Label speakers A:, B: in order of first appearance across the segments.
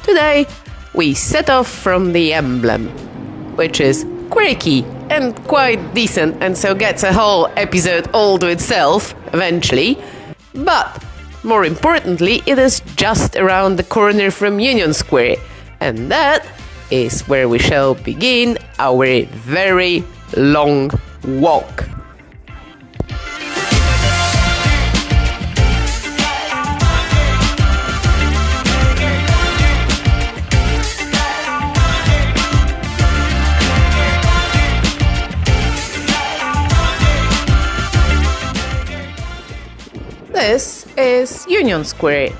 A: Today, we set off from the Emblem, which is quirky and quite decent, and so gets a whole episode all to itself, eventually. But, more importantly, it is just around the corner from Union Square, and that is where we shall begin our very long walk. This is Union Square.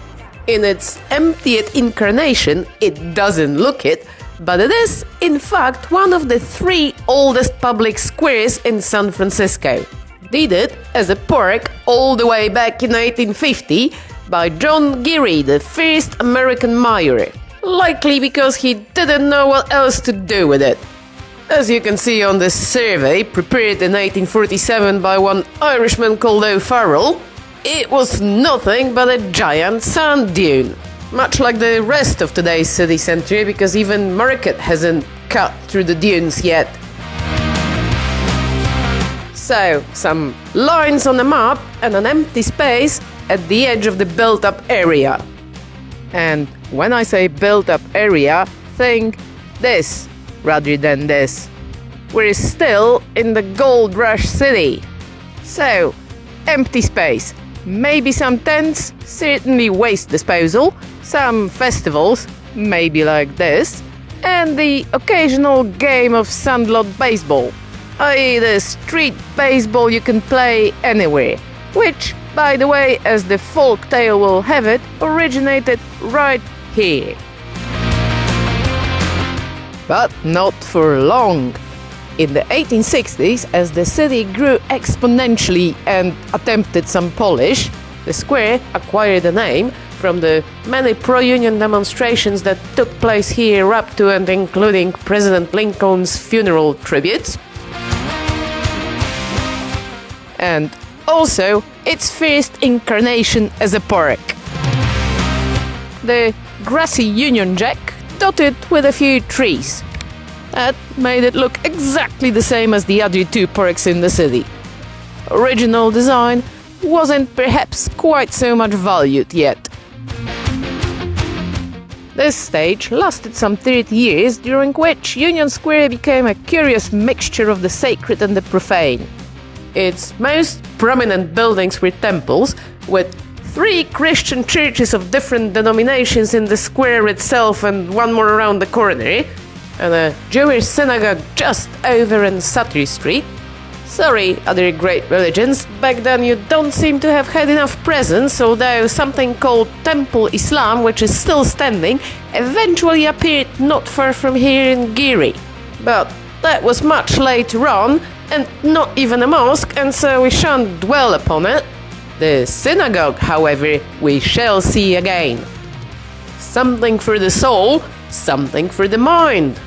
A: In its emptiest incarnation, it doesn't look it, but it is, in fact, one of the 3 oldest public squares in San Francisco. Dated as a park all the way back in 1850 by John Geary, the first American mayor, likely because he didn't know what else to do with it. As you can see on this survey, prepared in 1847 by one Irishman called O'Farrell, it was nothing but a giant sand dune. Much like the rest of today's city centre, because even Market hasn't cut through the dunes yet. So, some lines on the map and an empty space at the edge of the built-up area. And when I say built-up area, think this rather than this. We're still in the gold rush city. So, empty space. Maybe some tents, certainly waste disposal, some festivals, maybe like this, and the occasional game of sandlot baseball, i.e. the street baseball you can play anywhere, which, by the way, as the folk tale will have it, originated right here. But not for long. In the 1860s, as the city grew exponentially and attempted some polish, the square acquired a name from the many pro-union demonstrations that took place here up to and including President Lincoln's funeral tributes. And also its first incarnation as a park. The grassy Union Jack dotted with a few trees. That made it look exactly the same as the other 2 parks in the city. Original design wasn't perhaps quite so much valued yet. This stage lasted some 30 years, during which Union Square became a curious mixture of the sacred and the profane. Its most prominent buildings were temples, with 3 Christian churches of different denominations in the square itself and one more around the corner, and a Jewish synagogue just over in Sutter Street. Sorry, other great religions, back then you don't seem to have had enough presence, although something called Temple Islam, which is still standing, eventually appeared not far from here in Geary. But that was much later on, and not even a mosque, and so we shan't dwell upon it. The synagogue, however, we shall see again. Something for the soul, something for the mind.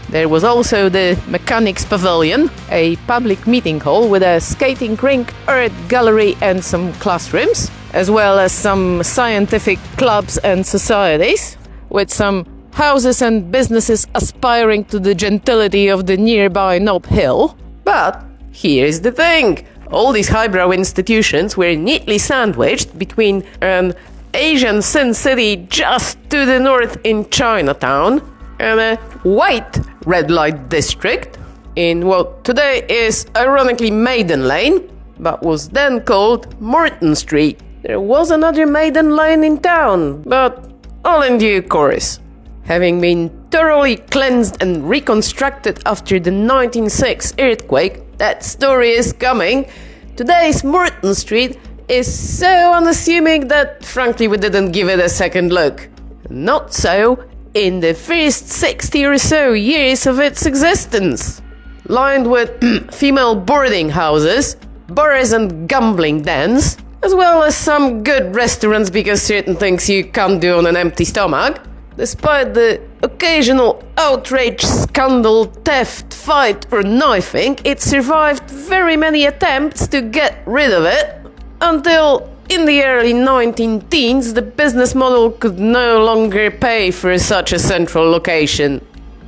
A: There was also the Mechanics Pavilion, a public meeting hall with a skating rink, art gallery and some classrooms, as well as some scientific clubs and societies, with some houses and businesses aspiring to the gentility of the nearby Nob Hill. But here's the thing, all these highbrow institutions were neatly sandwiched between an Asian Sin City just to the north in Chinatown and a white red light district in what today is ironically Maiden Lane, but was then called Morton Street. There was another Maiden Lane in town, but all in due course. Having been thoroughly cleansed and reconstructed after the 1906 earthquake, that story is coming. Today's Morton Street is so unassuming that frankly we didn't give it a second look. Not so in the first 60 or so years of its existence. Lined with female boarding houses, bars and gambling dens, as well as some good restaurants because certain things you can't do on an empty stomach. Despite the occasional outrage, scandal, theft, fight or knifing, it survived very many attempts to get rid of it. until in the early 1910s the business model could no longer pay for such a central location.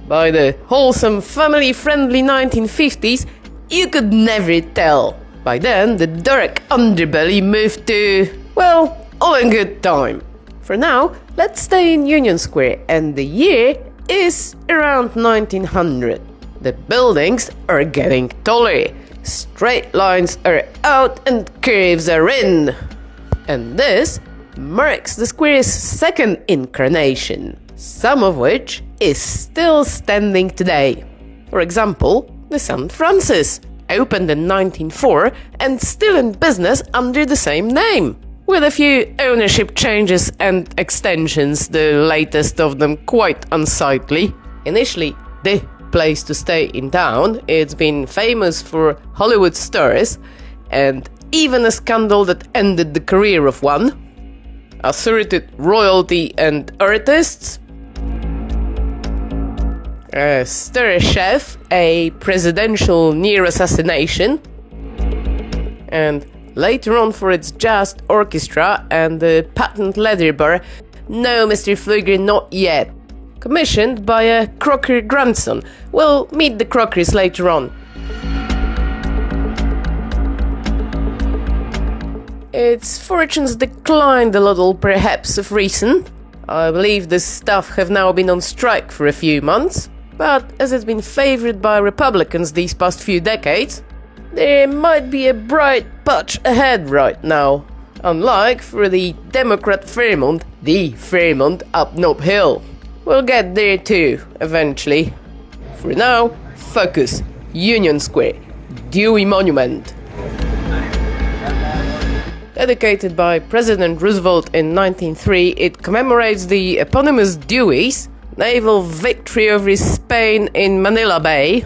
A: By the wholesome, family-friendly 1950s, you could never tell. By then, the dark underbelly moved to, well, all in good time. For now, let's stay in Union Square, and the year is around 1900. The buildings are getting taller. Straight lines are out and curves are in. And this marks the square's second incarnation, some of which is still standing today. For example, the St. Francis, opened in 1904 and still in business under the same name, with a few ownership changes and extensions, the latest of them quite unsightly. Initially the place to stay in town, it's been famous for Hollywood stars and even a scandal that ended the career of one, asserted royalty and artists, a star chef, a presidential near assassination, and later on for its jazz orchestra and the patent leather bar, no Mr. Pflueger, not yet, commissioned by a Crocker grandson. We'll meet the Crockers later on. Its fortunes declined a little, perhaps of recent. I believe the staff have now been on strike for a few months, but as it's been favored by Republicans these past few decades, there might be a bright patch ahead right now, unlike for the Democrat Fairmont, the Fairmont up Nob Hill. We'll get there too, eventually. For now, focus, Union Square, Dewey Monument. Dedicated by President Roosevelt in 1903, it commemorates the eponymous Dewey's naval victory over Spain in Manila Bay,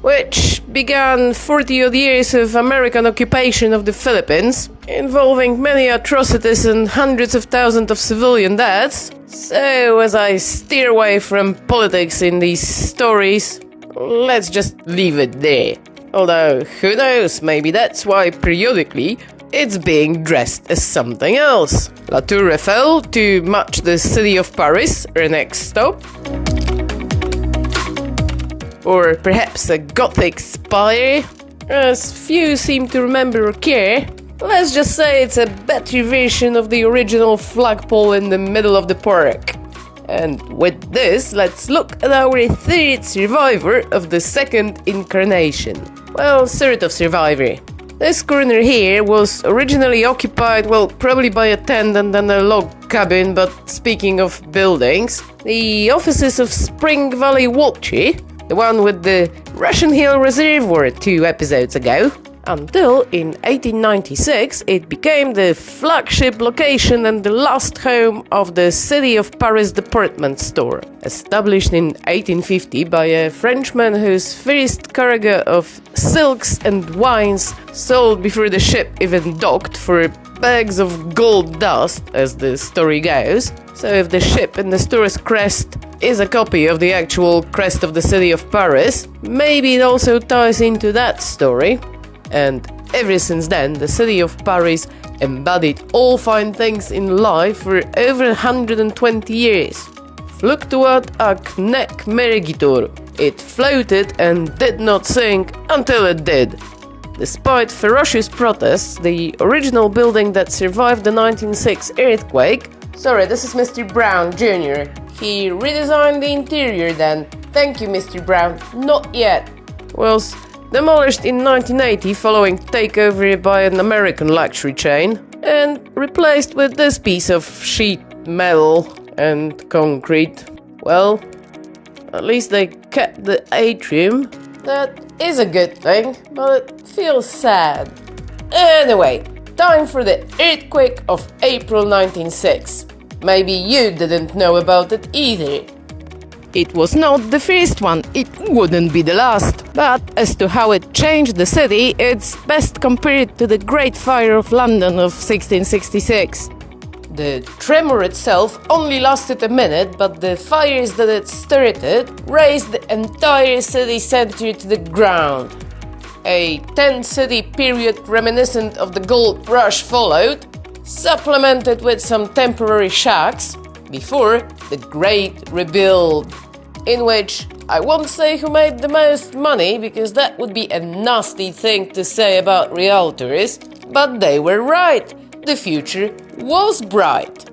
A: which began 40-odd years of American occupation of the Philippines, involving many atrocities and hundreds of thousands of civilian deaths. So, as I steer away from politics in these stories, let's just leave it there. Although, who knows, maybe that's why periodically it's being dressed as something else. La Tour Eiffel to match the city of Paris, our next stop. Or perhaps a Gothic spire, as few seem to remember or care. Let's just say it's a better version of the original flagpole in the middle of the park. And with this, let's look at our third survivor of the second incarnation. Well, sort of survivor. This corner here was originally occupied, well, probably by a tenant and a log cabin, but speaking of buildings, the offices of Spring Valley Watcher, the one with the Russian Hill Reservoir 2 episodes ago, until in 1896 it became the flagship location and the last home of the City of Paris department store, established in 1850 by a Frenchman whose first cargo of silks and wines sold before the ship even docked for bags of gold dust, as the story goes. So if the ship in the store's crest is a copy of the actual crest of the City of Paris, maybe it also ties into that story. And ever since then, the City of Paris embodied all fine things in life for over 120 years. Fluctuat ac nec mergitur. It floated and did not sink until it did. Despite ferocious protests, the original building that survived the 1906 earthquake... Sorry, this is Mr. Brown, Jr. He redesigned the interior then. Thank you, Mr. Brown. Not yet. Was demolished in 1980 following takeover by an American luxury chain and replaced with this piece of sheet metal and concrete. Well, at least they kept the atrium. That is a good thing, but it feels sad. Anyway, time for the earthquake of April 1906. Maybe you didn't know about it either. It was not the first one, it wouldn't be the last. But as to how it changed the city, it's best compared to the Great Fire of London of 1666. The tremor itself only lasted a minute, but the fires that it started razed the entire city centre to the ground. A tent-city period reminiscent of the gold rush followed, supplemented with some temporary shacks, before the Great Rebuild, in which I won't say who made the most money because that would be a nasty thing to say about realtors, but they were right. The future was bright.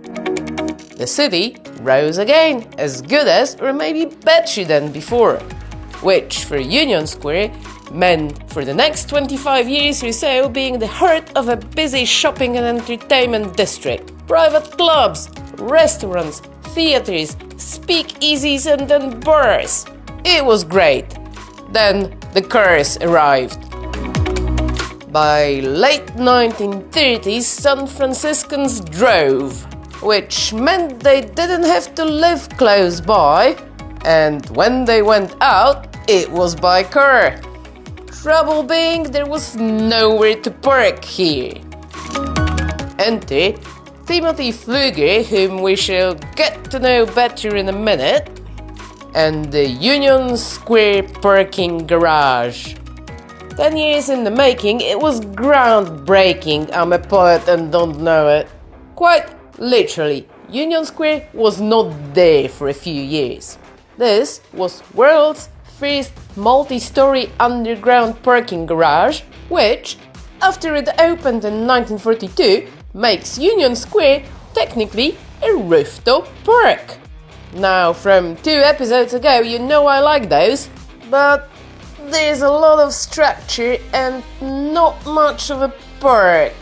A: The city rose again, as good as or maybe better than before, which for Union Square meant for the next 25 years or so being the heart of a busy shopping and entertainment district. Private clubs, restaurants, theaters, speakeasies and then bars. It was great. Then the cars arrived. By late 1930s, San Franciscans drove, which meant they didn't have to live close by, and when they went out, it was by car. Trouble being, there was nowhere to park here. Enter Timothy Pflueger, whom we shall get to know better in a minute, and the Union Square parking garage. 10 years in the making, it was groundbreaking. I'm a poet and don't know it. Quite literally, Union Square was not there for a few years. This was world's first multi-story underground parking garage, which, after it opened in 1942, makes Union Square technically a rooftop park. Now, from 2 episodes ago, you know I like those, but there's a lot of structure and not much of a park.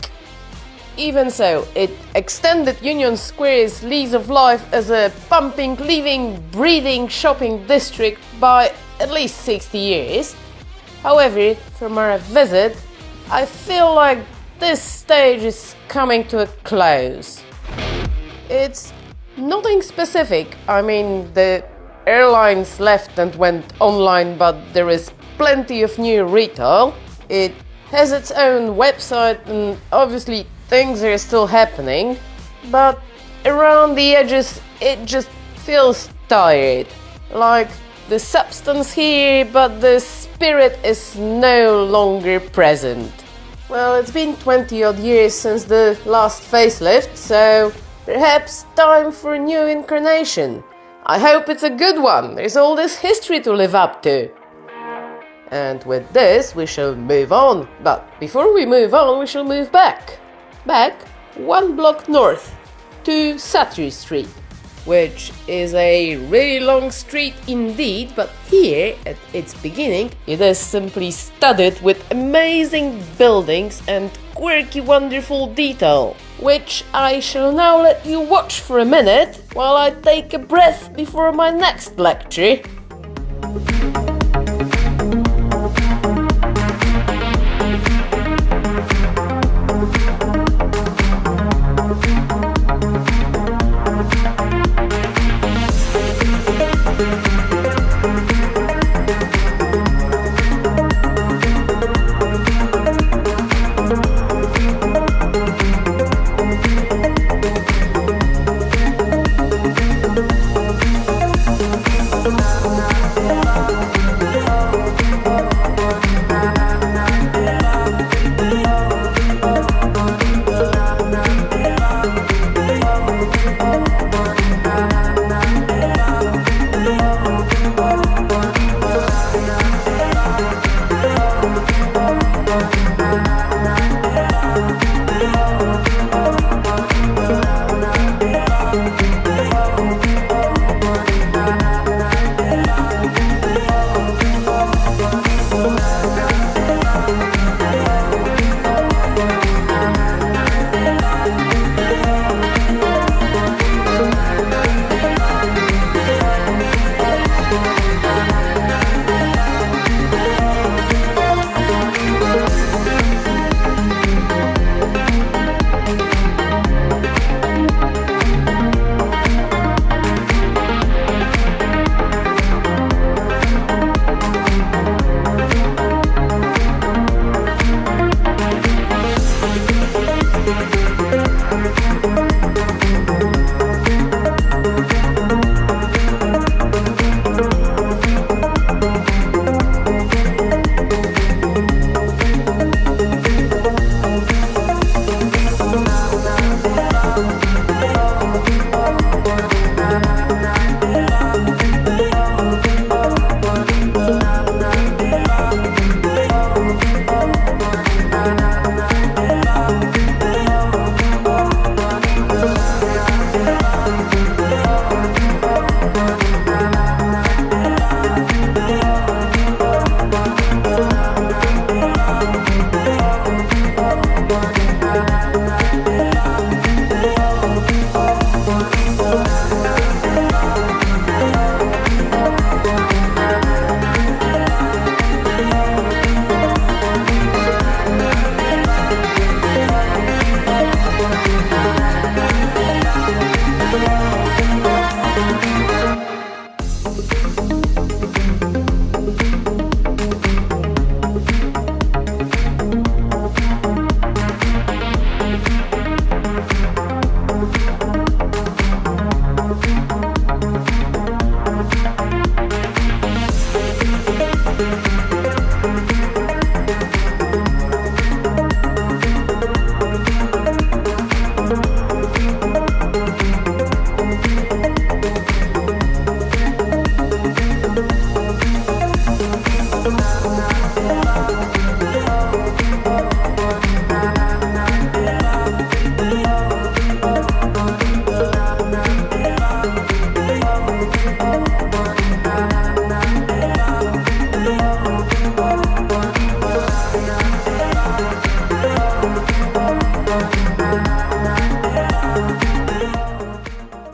A: Even so, it extended Union Square's lease of life as a pumping, living, breathing shopping district by at least 60 years. However, from our visit, I feel like this stage is coming to a close. It's nothing specific. I mean, the airlines left and went online, but there is plenty of new retail. It has its own website and obviously things are still happening, but around the edges it just feels tired. Like the substance here, but the spirit is no longer present. Well, it's been 20 odd years since the last facelift, so perhaps time for a new incarnation. I hope it's a good one. There's all this history to live up to. And with this, we shall move on. But before we move on, we shall move back. Back 1 block north to Sutter Street, which is a really long street indeed, but here at its beginning, it is simply studded with amazing buildings and quirky, wonderful detail, which I shall now let you watch for a minute while I take a breath before my next lecture.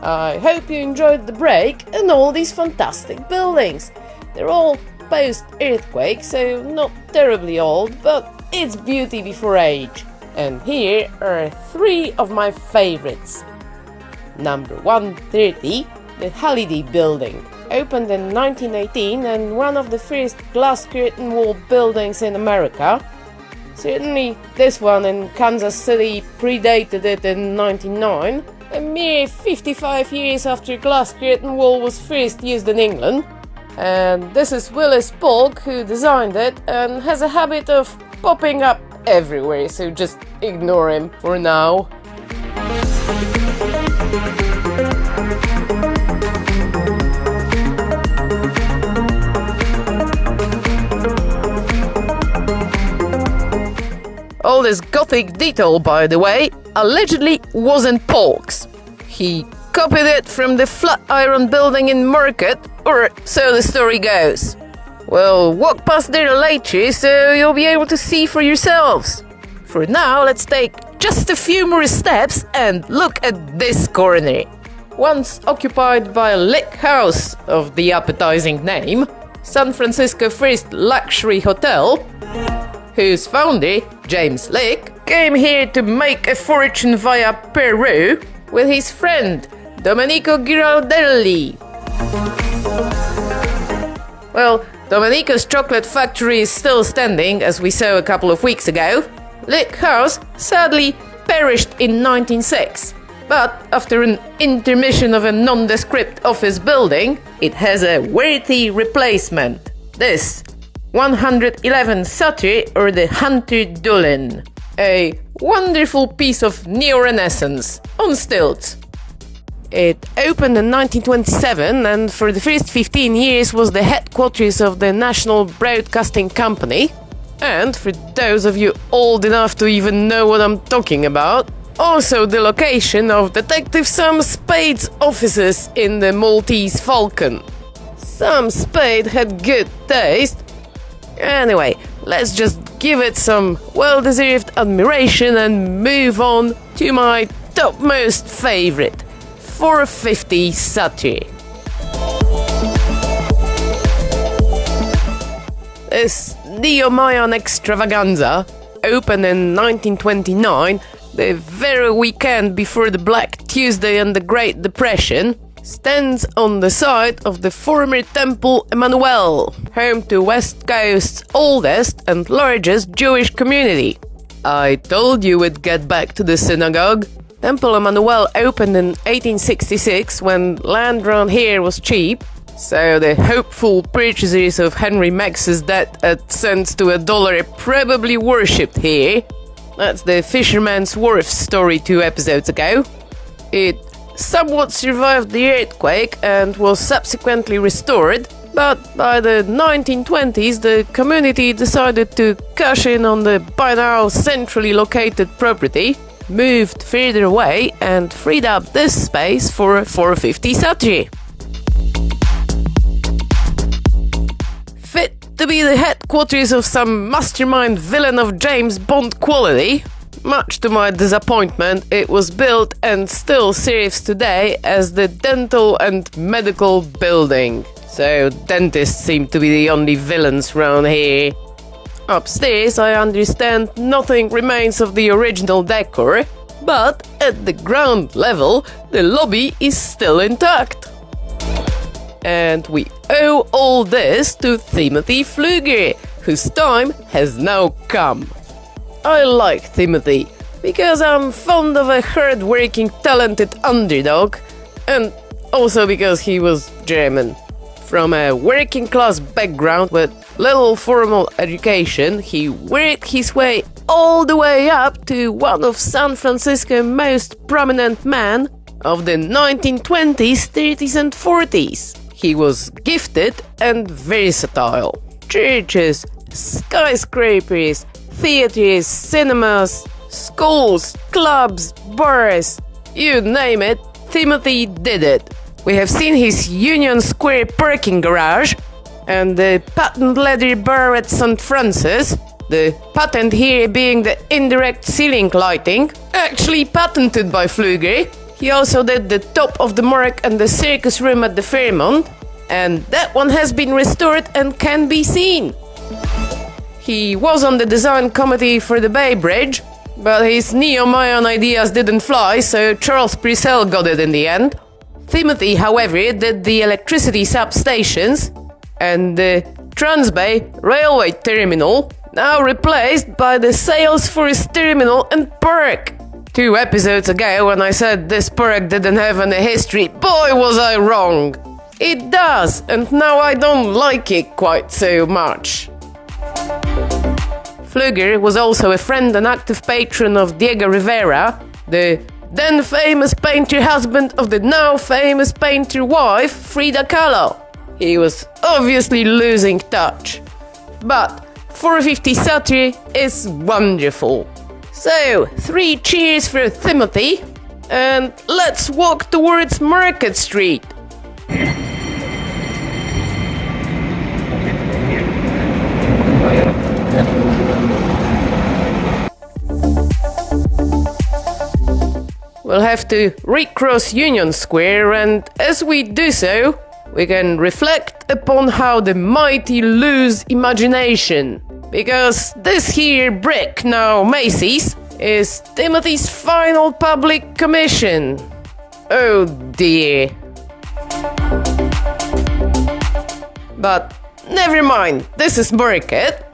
A: I hope you enjoyed the break and all these fantastic buildings. They're all post-earthquake, so not terribly old, but it's beauty before age. And here are 3 of my favorites. Number 130, the Hallidie Building. Opened in 1918 and one of the first glass curtain wall buildings in America. Certainly this one in Kansas City predated it in 1909, a mere 55 years after glass curtain wall was first used in England. And this is Willis Polk who designed it and has a habit of popping up everywhere, so just ignore him for now. All this gothic detail, by the way, allegedly wasn't Polk's. He copied it from the Flatiron Building in Market, or so the story goes. We'll walk past there later, so you'll be able to see for yourselves. For now, let's take just a few more steps and look at this corner. Once occupied by a Lick House of the appetizing name, San Francisco's first luxury hotel, whose founder, James Lick, came here to make a fortune via Peru with his friend, Domenico Giraldelli. Well, Domenico's chocolate factory is still standing, as we saw a couple of weeks ago. Lick House sadly perished in 1906, but after an intermission of a nondescript office building, it has a worthy replacement. This 111 Sutter, or the Hunter-Dulin. A wonderful piece of neo-Renaissance on stilts. It opened in 1927 and for the first 15 years was the headquarters of the National Broadcasting Company. And for those of you old enough to even know what I'm talking about, also the location of Detective Sam Spade's offices in the Maltese Falcon. Sam Spade had good taste. Anyway, let's just give it some well-deserved admiration and move on to my topmost favorite, 450 Sutter. This Neo-Mayan extravaganza opened in 1929, the very weekend before the Black Tuesday and the Great Depression, stands on the site of the former temple Em-manuel, home to West Coast's oldest and largest Jewish community. I told you we'd get back to the synagogue. Temple Em-manuel opened in 1866 when land around here was cheap, so the hopeful purchasers of Henry Max's debt at cents to $1 probably worshipped here. That's the Fisherman's Wharf story 2 episodes ago. It somewhat survived the earthquake and was subsequently restored, but by the 1920s the community decided to cash in on the by now centrally located property, moved further away and freed up this space for 450 Sutter. Fit to be the headquarters of some mastermind villain of James Bond quality, much to my disappointment, it was built and still serves today as the dental and medical building. So dentists seem to be the only villains around here. Upstairs, I understand nothing remains of the original decor, but at the ground level, the lobby is still intact. And we owe all this to Timothy Pflueger, whose time has now come. I like Timothy because I'm fond of a hard-working, talented underdog, and also because he was German. From a working-class background with little formal education, he worked his way all the way up to one of San Francisco's most prominent men of the 1920s, 30s and 40s. He was gifted and versatile. Churches, skyscrapers, theaters, cinemas, schools, clubs, bars, you name it, Timothy did it. We have seen his Union Square parking garage and the patent leather bar at St. Francis, the patent here being the indirect ceiling lighting, actually patented by Pflueger. He also did the top of the morgue and the circus room at the Fairmont, and that one has been restored and can be seen. He was on the design committee for the Bay Bridge, but his neo-Mayan ideas didn't fly, so Charles Purcell got it in the end. Timothy, however, did the electricity substations and the Transbay Railway Terminal, now replaced by the Salesforce Terminal and Park. 2 episodes ago, when I said this park didn't have any history, boy was I wrong! It does, and now I don't like it quite so much. Pflueger was also a friend and active patron of Diego Rivera, the then famous painter husband of the now famous painter wife Frida Kahlo. He was obviously losing touch. But 450 Sutter is wonderful. So, 3 cheers for Timothy, and let's walk towards Market Street. We'll have to recross Union Square, and as we do so, we can reflect upon how the mighty lose imagination. Because this here brick, now Macy's, is Timothy's final public commission. Oh dear. But never mind, this is Market.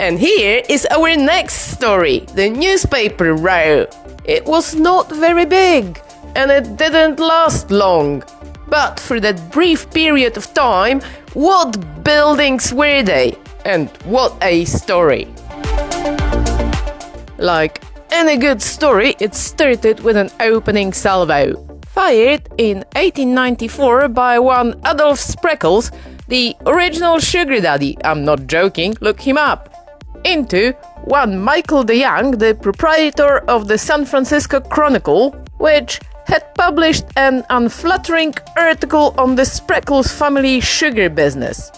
A: And here is our next story, the newspaper row. It was not very big, and it didn't last long. But for that brief period of time, what buildings were they? And what a story! Like any good story, it started with an opening salvo. Fired in 1894 by one Adolf Spreckels, the original sugar daddy, I'm not joking, look him up, into one Michael DeYoung, the proprietor of the San Francisco Chronicle, which had published an unflattering article on the Spreckels family sugar business.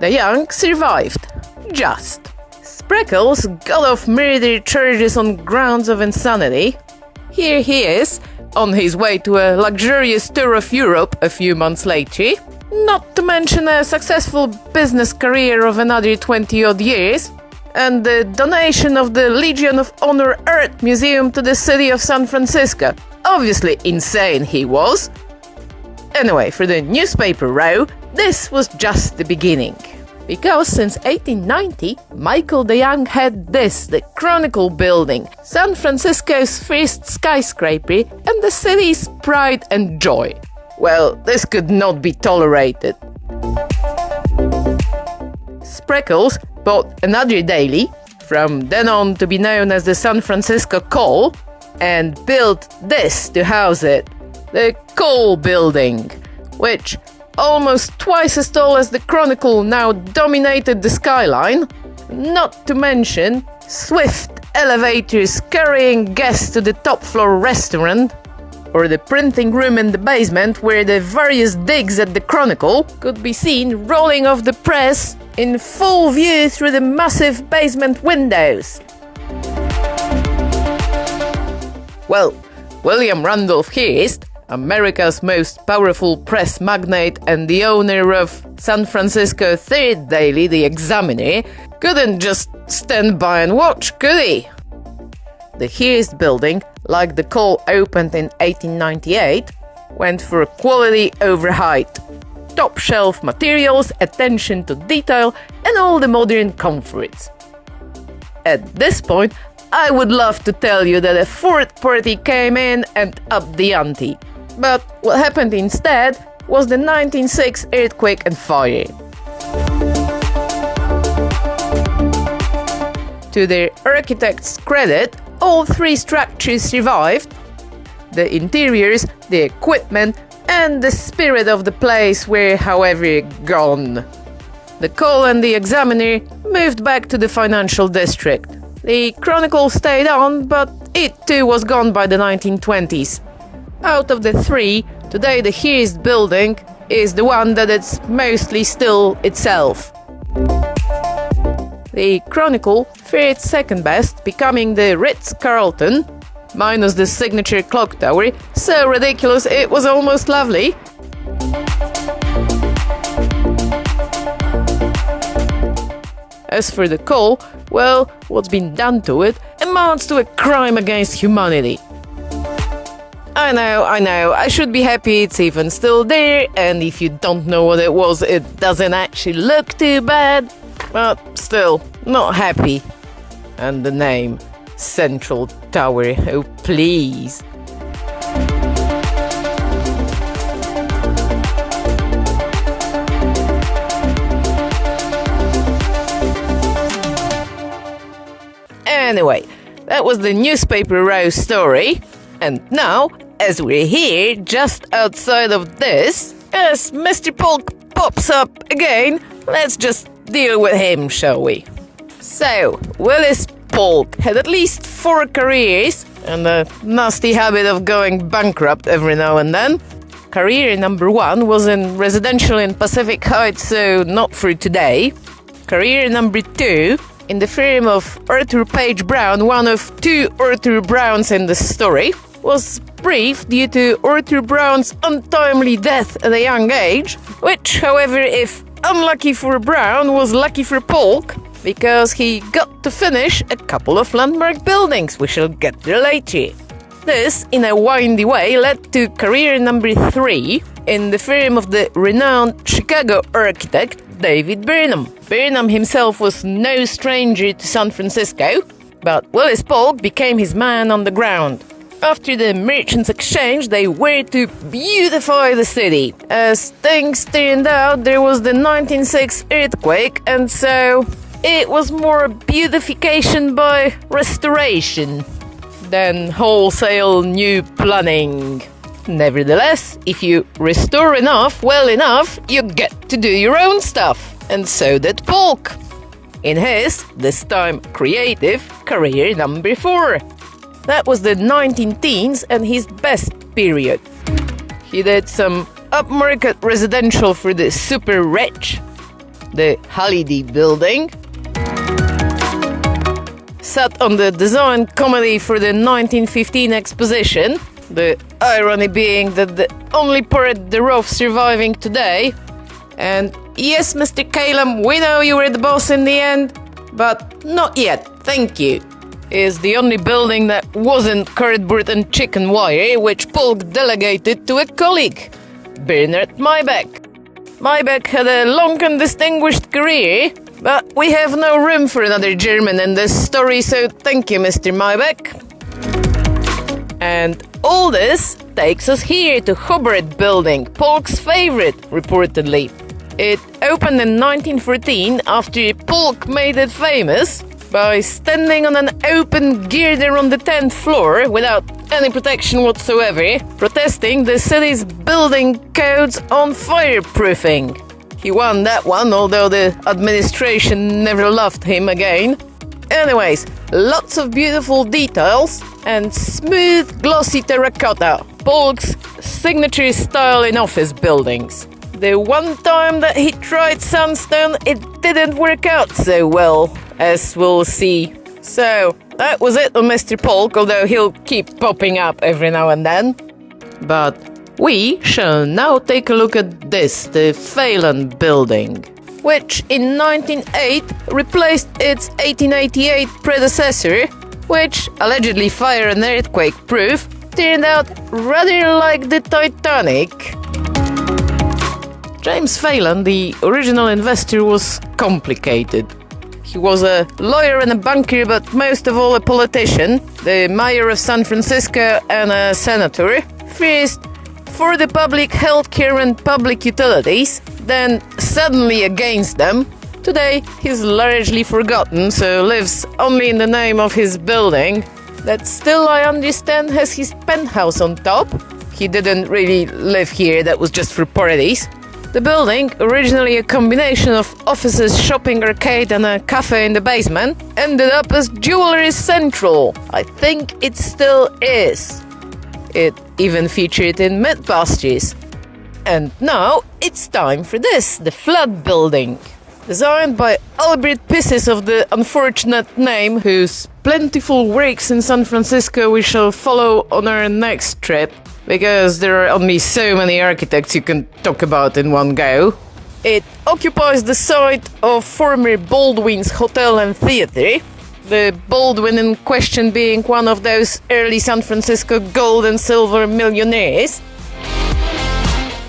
A: DeYoung survived. Just. Spreckels got off murder charges on grounds of insanity. Here he is, on his way to a luxurious tour of Europe a few months later, not to mention a successful business career of another 20-odd years, and the donation of the Legion of Honor Art Museum to the city of San Francisco. Obviously insane he was. Anyway, for the newspaper row, this was just the beginning. Because since 1890, Michael DeYoung had this, the Chronicle Building, San Francisco's first skyscraper and the city's pride and joy. Well, this could not be tolerated. Spreckels bought another daily, from then on to be known as the San Francisco Call, and built this to house it, the Call Building, which, almost twice as tall as the Chronicle, now dominated the skyline, not to mention swift elevators carrying guests to the top floor restaurant, or the printing room in the basement where the various digs at the Chronicle could be seen rolling off the press in full view through the massive basement windows. Well, William Randolph Hearst, America's most powerful press magnate and the owner of San Francisco third daily, The Examiner, couldn't just stand by and watch, could he? The Hearst building, like the Call opened in 1898, went for quality over height. Top-shelf materials, attention to detail, and all the modern comforts. At this point, I would love to tell you that a fourth party came in and upped the ante. But what happened instead was the 1906 earthquake and fire. To their architects' credit, all 3 structures survived. The interiors, the equipment, and the spirit of the place were, however, gone. The Call and the Examiner moved back to the financial district. The Chronicle stayed on, but it too was gone by the 1920s. Out of the 3, today the Hearst building is the one that it's mostly still itself. The Chronicle fared second best, becoming the Ritz-Carlton. minus the signature clock tower, so ridiculous it was almost lovely. As for the coal, well, what's been done to it amounts to a crime against humanity. I know, I should be happy it's even still there, and if you don't know what it was, it doesn't actually look too bad, but still, not happy. And the name, Central Tower, oh please. Anyway, that was the newspaper row story. And now, as we're here just outside of this, as Mr. Polk pops up again, let's just deal with him, shall we? So, Willis Polk had at least 4 careers and a nasty habit of going bankrupt every now and then. Career number 1 was in residential in Pacific Heights, so not for today. Career number 2 in the firm of Arthur Page Brown, one of 2 Arthur Browns in the story, was brief due to Arthur Brown's untimely death at a young age, which, however, if unlucky for Brown, was lucky for Polk, because he got to finish a couple of landmark buildings. We shall get there later. This, in a windy way, led to career number 3 in the firm of the renowned Chicago architect David Burnham. Burnham himself was no stranger to San Francisco, but Willis Polk became his man on the ground. After the Merchants Exchange, they were to beautify the city. As things turned out, there was the 1906 earthquake, and so it was more beautification by restoration than wholesale new planning. Nevertheless, if you restore enough, well enough, you get to do your own stuff. And so did Polk. In his, this time creative, career number 4. That was the 19-teens and his best period. He did some upmarket residential for the super rich, the Hallidie Building, sat on the design committee for the 1915 exposition, the irony being that the only part thereof surviving today. And yes, Mr. Calum, we know you were the boss in the end, but not yet, thank you. Is the only building that wasn't cardboard and chicken wire, which Polk delegated to a colleague, Bernard Maybeck. Maybeck had a long and distinguished career, but we have no room for another German in this story, so thank you, Mr. Maybeck. And all this takes us here to Hobart Building, Polk's favorite, reportedly. It opened in 1914 after Polk made it famous by standing on an open girder on the 10th floor without any protection whatsoever, protesting the city's building codes on fireproofing. He won that one, although the administration never loved him again. Anyways, lots of beautiful details and smooth, glossy terracotta, Polk's signature style in office buildings. The one time that he tried sandstone, it didn't work out so well, as we'll see. So, that was it on Mr. Polk, although he'll keep popping up every now and then. But we shall now take a look at this, the Phelan Building, which in 1908 replaced its 1888 predecessor, which, allegedly fire and earthquake proof, turned out rather like the Titanic. James Phelan, the original investor, was complicated. He was a lawyer and a banker, but most of all a politician, the mayor of San Francisco and a senator. First for the public healthcare and public utilities, then suddenly against them. Today he's largely forgotten, so lives only in the name of his building, that still, I understand, has his penthouse on top. He didn't really live here, that was just for parties. The building, originally a combination of offices, shopping arcade and a cafe in the basement, ended up as Jewelry Central. I think it still is. It even featured in Mythbusters. And now it's time for this, the Flood Building, Designed by Albert Pisses of the unfortunate name, whose plentiful works in San Francisco we shall follow on our next trip, because there are only so many architects you can talk about in one go. It occupies the site of former Baldwin's Hotel and Theatre, the Baldwin in question being one of those early San Francisco gold and silver millionaires.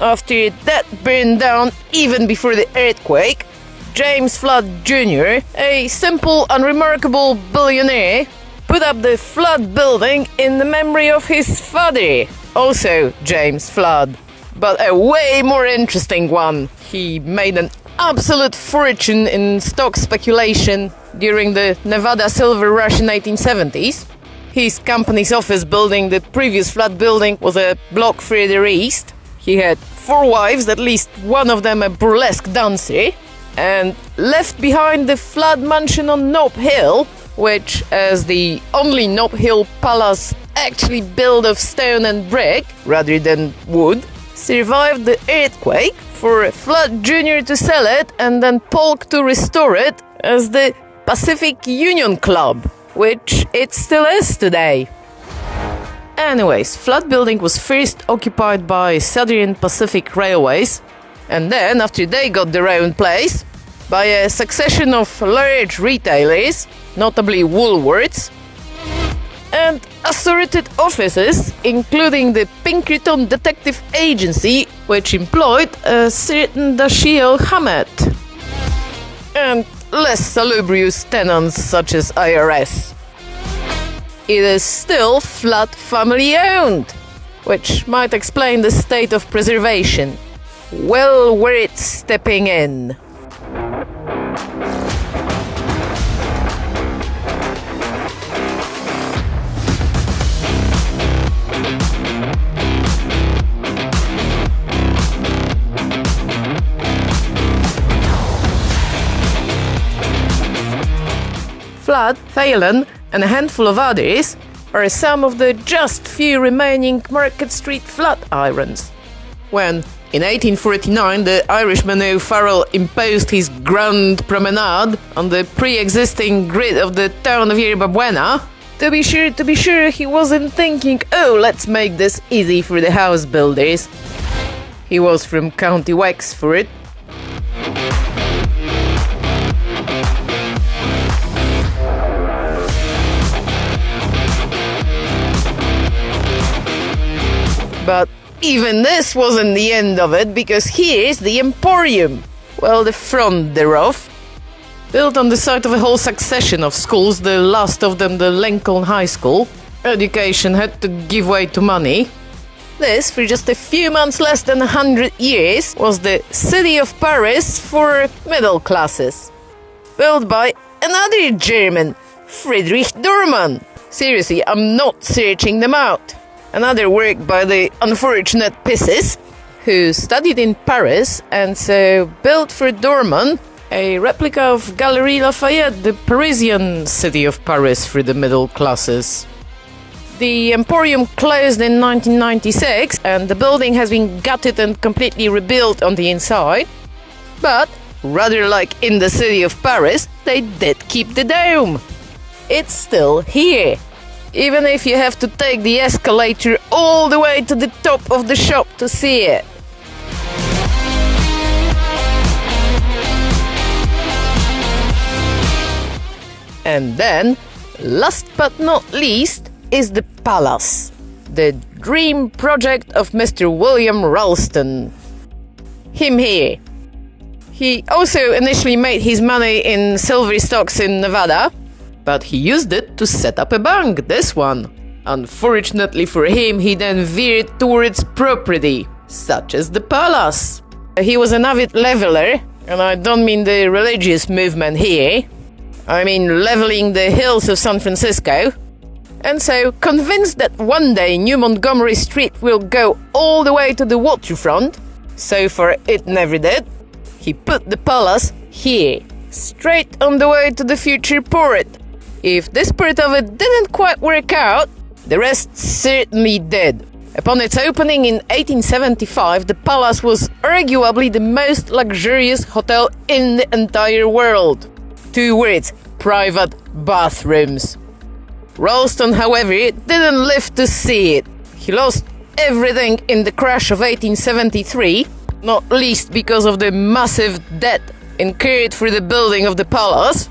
A: After that burned down even before the earthquake, James Flood Jr., a simple, unremarkable billionaire, put up the Flood Building in the memory of his father, also James Flood. But a way more interesting one. He made an absolute fortune in stock speculation during the Nevada Silver Rush in 1870s. His company's office building, the previous Flood Building, was a block further east. He had 4 wives, at least one of them a burlesque dancer, and left behind the Flood Mansion on Nob Hill, which, as the only Nob Hill palace actually built of stone and brick rather than wood, survived the earthquake for Flood Jr. to sell it and then Polk to restore it as the Pacific Union Club, which it still is today. Anyways, Flood Building was first occupied by Southern Pacific Railways, and then, after they got their own place, by a succession of large retailers, notably Woolworths, and assorted offices, including the Pinkerton Detective Agency, which employed a certain Dashiell Hammett, and less salubrious tenants such as IRS. It is still Flood family owned, which might explain the state of preservation. Well worth stepping in. Flood, Phelan, and a handful of others are some of the just few remaining Market Street Flatirons. When, in 1849, the Irishman O'Farrell imposed his grand promenade on the pre-existing grid of the town of Yerba Buena, to be sure, he wasn't thinking, oh, let's make this easy for the house builders. He was from County Wexford. But even this wasn't the end of it, because here's the Emporium. Well, the front thereof. Built on the site of a whole succession of schools, the last of them the Lincoln High School. Education had to give way to money. This, for just a few months less than 100 years, was the city of Paris for middle classes. Built by another German, Friedrich Dorman. Seriously, I'm not searching them out. Another work by the unfortunate Pisses, who studied in Paris and so built for Dorman a replica of Galerie Lafayette, the Parisian city of Paris for the middle classes. The Emporium closed in 1996 and the building has been gutted and completely rebuilt on the inside. But, rather like in the city of Paris, they did keep the dome. It's still here. Even if you have to take the escalator all the way to the top of the shop to see it. And then, last but not least, is the Palace, the dream project of Mr. William Ralston. Him here. He also initially made his money in silver stocks in Nevada, but he used it to set up a bank, this one. Unfortunately for him, he then veered towards property, such as the Palace. He was an avid leveler, and I don't mean the religious movement here. I mean leveling the hills of San Francisco. And so, convinced that one day New Montgomery Street will go all the way to the waterfront, so far it never did, he put the Palace here, straight on the way to the future port. If this part of it didn't quite work out, the rest certainly did. Upon its opening in 1875, the palace was arguably the most luxurious hotel in the entire world. 2 words: private bathrooms. Ralston, however, didn't live to see it. He lost everything in the crash of 1873, not least because of the massive debt incurred for the building of the palace,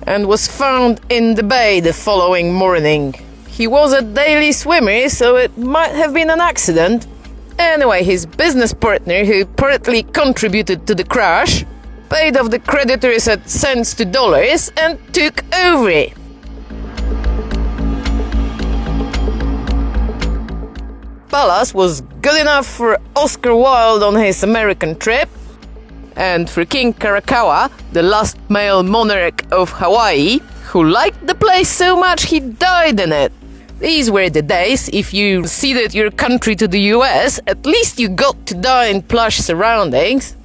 A: and was found in the bay the following morning. He was a daily swimmer, so it might have been an accident. Anyway, his business partner, who partly contributed to the crash, paid off the creditors at cents to dollars and took over. Palace was good enough for Oscar Wilde on his American trip, and for King Karakawa, the last male monarch of Hawaii, who liked the place so much he died in it. These were the days. If you ceded your country to the US, at least you got to die in plush surroundings.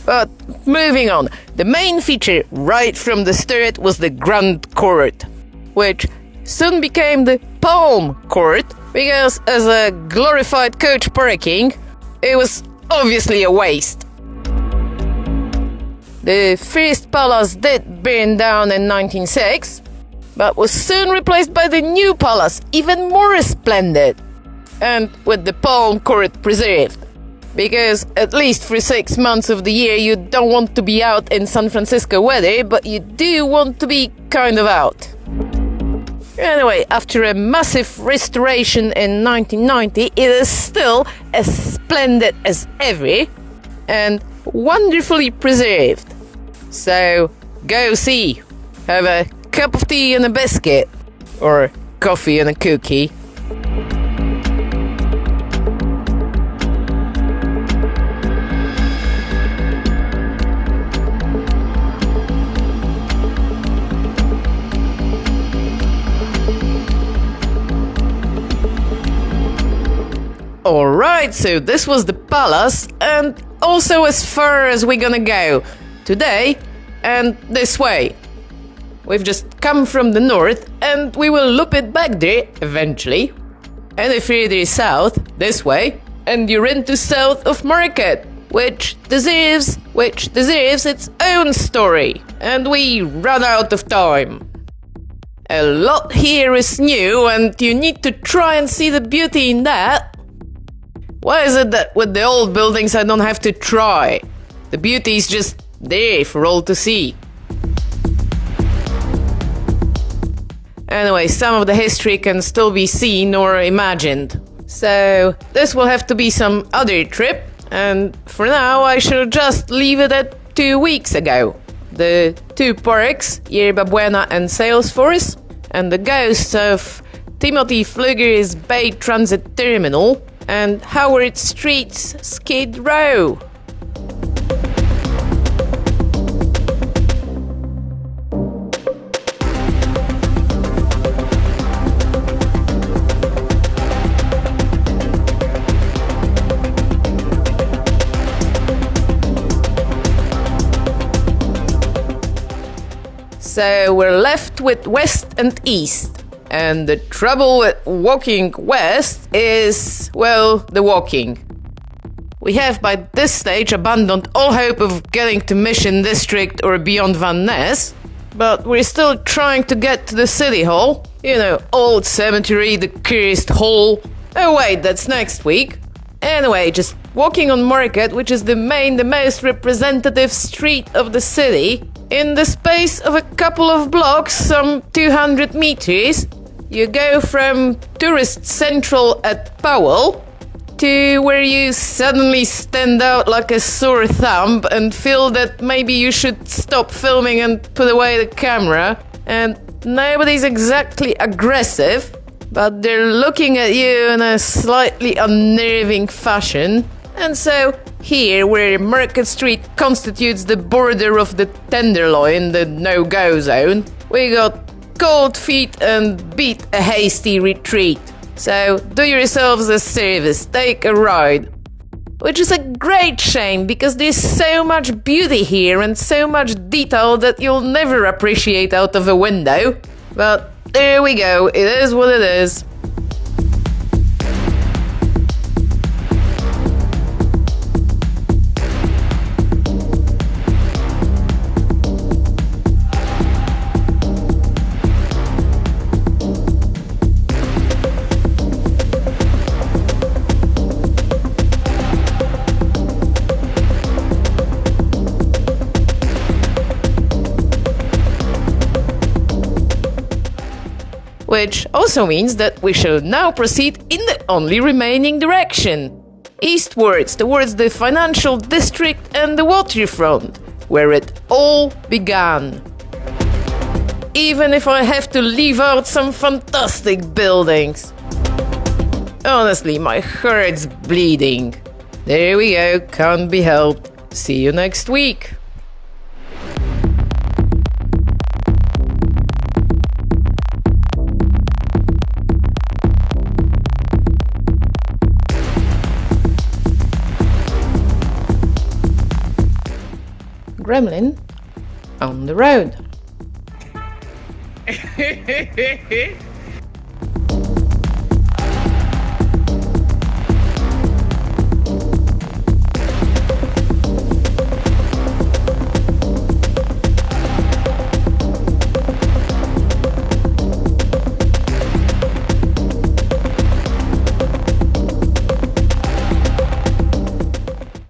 A: But moving on, the main feature right from the start was the Grand Court, which soon became the Palm Court, because as a glorified coach parking, it was obviously a waste. The first palace did burn down in 1906, but was soon replaced by the new palace, even more splendid, and with the Palm Court preserved. Because at least for 6 months of the year you don't want to be out in San Francisco weather, but you do want to be kind of out. Anyway, after a massive restoration in 1990, it is still as splendid as ever and wonderfully preserved. So, go see. Have a cup of tea and a biscuit. Or coffee and a cookie. Alright, so this was the palace, and also as far as we're gonna go today, and this way. We've just come from the north, and we will loop it back there eventually. And further south, this way, and you're into south of Market, which deserves its own story, and we run out of time. A lot here is new, and you need to try and see the beauty in that. Why is it that with the old buildings I don't have to try? The beauty is just there for all to see. Anyway, some of the history can still be seen or imagined. So this will have to be some other trip, and for now I shall just leave it at 2 weeks ago. The 2 parks, Yerba Buena and Salesforce, and the ghosts of Timothy Pflueger's Bay Transit Terminal, and Howard Street's Skid Row. So we're left with west and east. And the trouble with walking west is, well, the walking. We have by this stage abandoned all hope of getting to Mission District or beyond Van Ness, but we're still trying to get to the City Hall. You know, old cemetery, the cursed hall. Oh wait, that's next week. Anyway, just walking on Market, which is the most representative street of the city, in the space of a couple of blocks, some 200 meters, you go from tourist central at Powell to where you suddenly stand out like a sore thumb and feel that maybe you should stop filming and put away the camera. And nobody's exactly aggressive, but they're looking at you in a slightly unnerving fashion. And so here, where Market Street constitutes the border of the Tenderloin, the no-go zone, we got cold feet and beat a hasty retreat. So do yourselves a service, take a ride. Which is a great shame, because there's so much beauty here and so much detail that you'll never appreciate out of a window. But there we go, it is what it is. which also means that we shall now proceed in the only remaining direction. Eastwards, towards the financial district and the waterfront, where it all began. Even if I have to leave out some fantastic buildings. Honestly, my heart's bleeding. There we go, can't be helped. See you next week. Gremlin on the road.